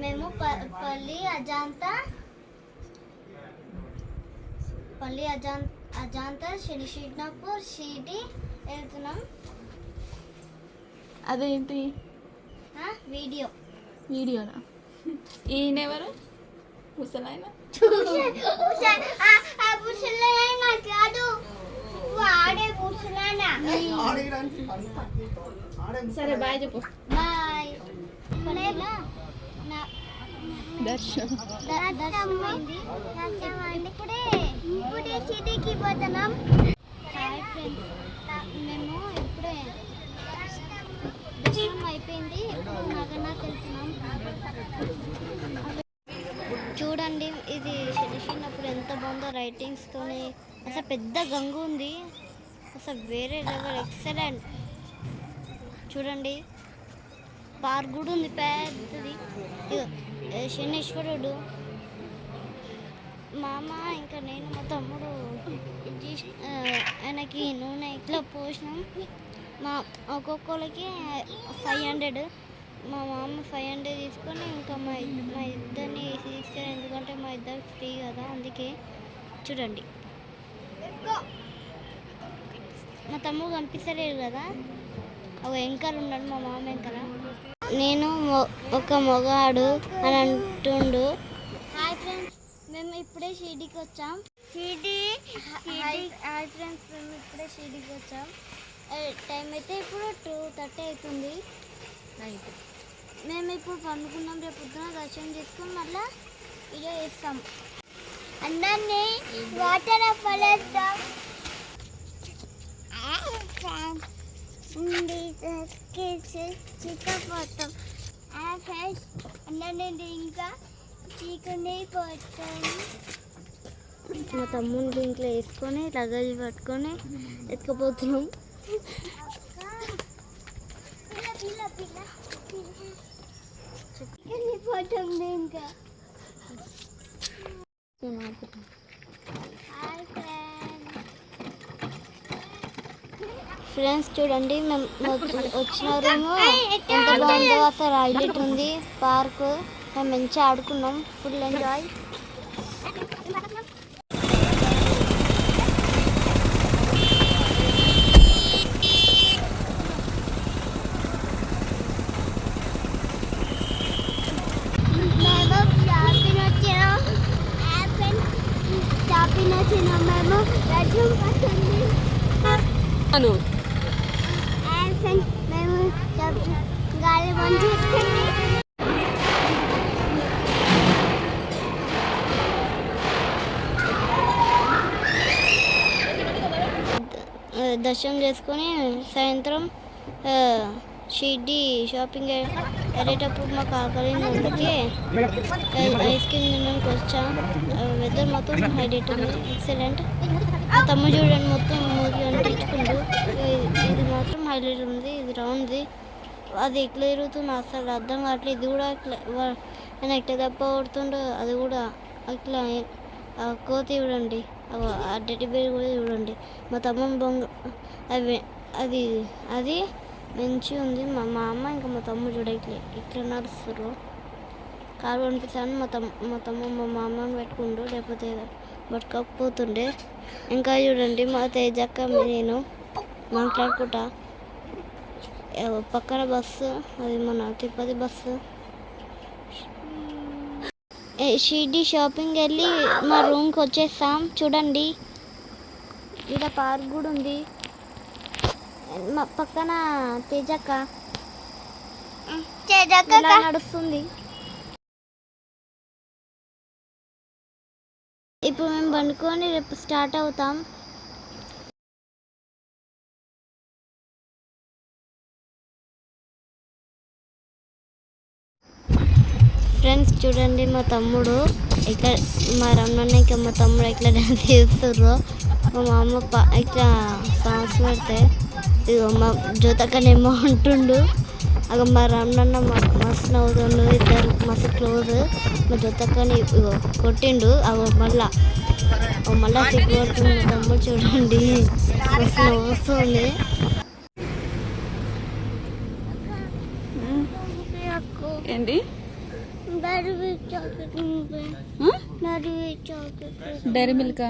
మేము పల్లి అజంతా శనిశిగ్నాపూర్ షిరిడి వెళ్తున్నాం. అదేంటి వీడియోనా? ఈయనెవరు? ముసలాయన? సరే బాయ్ చెప్పు. బాయ్. ఇప్పుడే సిటీకి పోతున్నాం. హాయ్ ఫ్రెండ్స్, మేము ఇప్పుడే దర్శనం అయిపోయింది. ఇప్పుడు నగర్నాథ్ వెళ్తున్నాం. చూడండి, ఇది చిన్నప్పుడు ఎంత బాగుందో రైటింగ్స్తోని. అసలు పెద్ద గంగ ఉంది, అసలు వేరే లెవెల్, ఎక్సలెంట్. చూడండి, పార్క్ కూడా ఉంది పెద్దది. శనేశ్వరుడు, మా అమ్మ ఇంకా నేను మా తమ్ముడు ఆయనకి నూనె ఇట్లా పోసినాం. మా ఒక్కొక్కరికి 500. మా మామ 500 తీసుకొని ఇంకా మా ఇద్దరిని తీసుకొని, ఎందుకంటే మా ఇద్దరికి ఫ్రీ కదా, అందుకే. చూడండి, మా తమ్ముడు కనిపిస్తలేడు కదా, ఒక వెంకలు ఉన్నాడు, మా మామ వెంకల. నేను ఒక మొగాడు అని అంటుండు. హాయ్ ఫ్రెండ్స్, మేము ఇప్పుడే షిరిడీకి వచ్చాం. హాయ్ ఫ్రెండ్స్, మేము ఇప్పుడే షిరిడీకి వచ్చాం. టైం అయితే ఇప్పుడు 2:30 అవుతుంది నైట్. మేము ఇప్పుడు పండుకున్నాం. రేపు పొద్దున దర్శనం చేసుకొని మళ్ళీ వీడియో చేస్తాం. అందరినీ వాటర్ పడేస్తాం. చిక్కపోతాం ఫ్రెండ్స్. అందరినీ ఇంకా చీకుని పోతాం. మా తమ్ముడు ఇంట్లో వేసుకొని లగేజ్ పట్టుకొని ఎత్తుకుపోతున్నాం. ఇంకా ఫ్రెండ్స్, చూడండి, మేము వచ్చిన రూమ్ ఎంత బాగుందో, అసలు హైలైట్ ఉంది. పార్క్ మేము మంచిగా ఆడుకున్నాం, ఫుల్ ఎంజాయ్. మేము గాలి బంద్ చేసుకుని దర్శనం చేసుకొని సాయంత్రం షిరిడి షాపింగ్ వెళ్ళేటప్పుడు మాకు ఆకలింది, అందుకే ఐస్ క్రీమ్ తినడానికి వచ్చాం. వెదర్ మొత్తం హైలైట్ ఉంది, ఎక్సలెంట్. మా తమ్ముడు చూడండి, మొత్తం మూవీ అంటించుకుంటూ. ఇది మాత్రం హైలైట్ ఉంది. ఇది రౌండ్ది, అది ఎట్లా తిరుగుతుందో అసలు అర్థం కావట్లేదు. ఇది కూడా ఆయన ఎట్లా దెబ్బ కొడుతుండో, అది కూడా అట్లా. కోతి చూడండి, ఆ డెడ్డి బేర్ కూడా చూడండి. మా తమ్ముడు బొంగ అది అది మంచిగా ఉంది. మా అమ్మ ఇంకా మా తమ్ముడు చూడ ఇట్లా నడుస్తారు. కారు పంపిస్తాను. మా తమ్ముడు మా అమ్మని పెట్టుకుంటూ, లేకపోతే పట్టుకోకపోతుండే. ఇంకా చూడండి, మా తేజక్క నేను మాట్లాడుకుంటా. పక్కన బస్సు, అది మన తిరుపతి బస్సు. షిరిడి షాపింగ్ వెళ్ళి మా రూమ్కి వచ్చేస్తాం. చూడండి, ఇక్కడ పార్క్ కూడా ఉంది. మా పక్కన తేజక్క నడుస్తుంది. ఇప్పుడు మేము పండుకొని రేపు స్టార్ట్ అవుతాం. ఫ్రెండ్స్, చూడండి, మా తమ్ముడు ఇట్లా, మా రమ్మన్న ఇంకా మా తమ్ముడు ఇట్లా డాన్స్ చేస్తుర్రు. మా మామ ఇట్లా సాంగ్స్ పెడితే ఇగో మా జ్యోతక్కనేమో అంటుండు. అగ మా రమ్మన్న మస్తు నవ్వుతుండు. ఇద్దరు మస్తు క్లోజ్. మా జ్యోతక్కని ఇగో కొట్టిండు. అగో మళ్ళా సిగ్గు కొడుతుంది. మా తమ్ముడు చూడండి, మస్తు నవ్వుతుంది. ఏంటి డాడీ చాక్లెట్ డైరీ మిల్కా